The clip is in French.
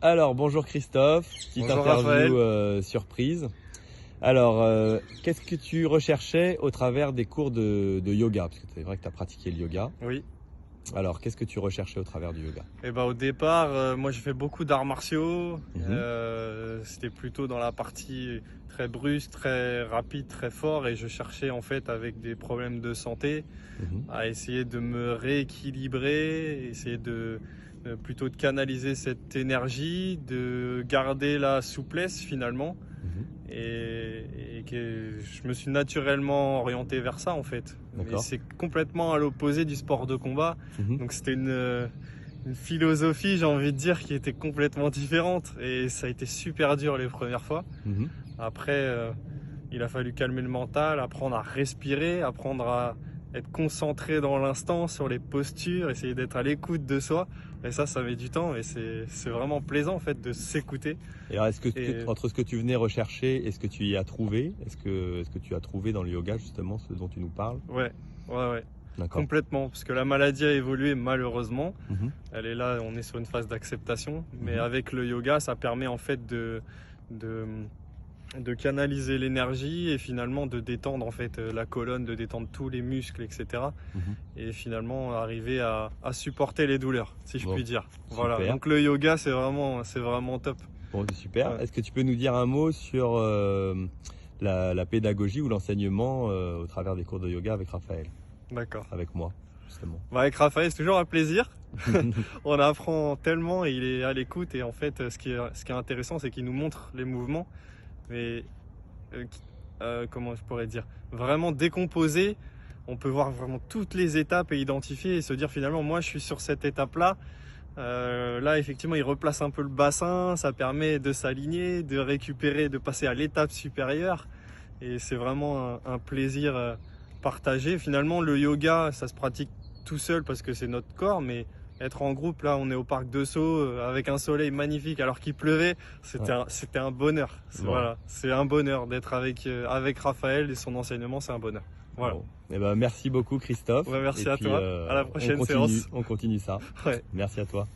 Alors, bonjour Christophe, petite Bonjour interview surprise. Alors, qu'est-ce que tu recherchais au travers des cours de yoga? Parce que c'est vrai que tu as pratiqué le yoga. Oui. Alors, qu'est-ce que tu recherchais au travers du yoga? Au départ, moi j'ai fait beaucoup d'arts martiaux. Mhm. C'était plutôt dans la partie très brusque, très rapide, très fort. Et je cherchais en fait avec des problèmes de santé Mhm. à essayer de me rééquilibrer, essayer plutôt de canaliser cette énergie, de garder la souplesse finalement. Mhm. Et que je me suis naturellement orienté vers ça en fait. Mais D'accord. c'est complètement à l'opposé du sport de combat. Mhm. Donc c'était une philosophie, j'ai envie de dire, qui était complètement différente. Et ça a été super dur les premières fois. Mhm. Après, il a fallu calmer le mental, apprendre à respirer, apprendre à être concentré dans l'instant, sur les postures, essayer d'être à l'écoute de soi. Et ça met du temps et c'est vraiment plaisant en fait de s'écouter. Et alors, Et entre ce que tu venais rechercher et ce que tu y as trouvé, est-ce que tu as trouvé dans le yoga justement ce dont tu nous parles? ouais, D'accord. complètement. Parce que la maladie a évolué malheureusement. Mhm. Elle est là, on est sur une phase d'acceptation. Mais Mhm. avec le yoga, ça permet en fait de canaliser l'énergie et finalement de détendre en fait la colonne, de détendre tous les muscles, etc. Mhm. Et finalement arriver à supporter les douleurs, si je Bon, puis dire. Voilà. super. Donc le yoga, c'est vraiment top. Bon, c'est super. Ouais. Est-ce que tu peux nous dire un mot sur la pédagogie ou l'enseignement au travers des cours de yoga avec Raphaël, D'accord. avec moi, justement? Avec Raphaël, c'est toujours un plaisir. On apprend tellement et il est à l'écoute. Et en fait, ce qui est intéressant, c'est qu'il nous montre les mouvements, mais comment je pourrais dire, vraiment décomposés. On peut voir vraiment toutes les étapes et identifier et se dire finalement, moi, je suis sur cette étape-là. Là, effectivement, il replace un peu le bassin. Ça permet de s'aligner, de récupérer, de passer à l'étape supérieure. Et c'est vraiment un plaisir partagé. Finalement, le yoga, ça se pratique tout seul parce que c'est notre corps, mais être en groupe, là, on est au parc de Sceaux avec un soleil magnifique alors qu'il pleuvait, Ouais. c'était un bonheur. Bon. Voilà, c'est un bonheur d'être avec Raphaël et son enseignement, c'est un bonheur. Voilà. Bon. Eh ben, merci beaucoup Christophe. Ouais, merci Et à puis, toi. À la prochaine séance. on continue ça. Ouais. Merci à toi.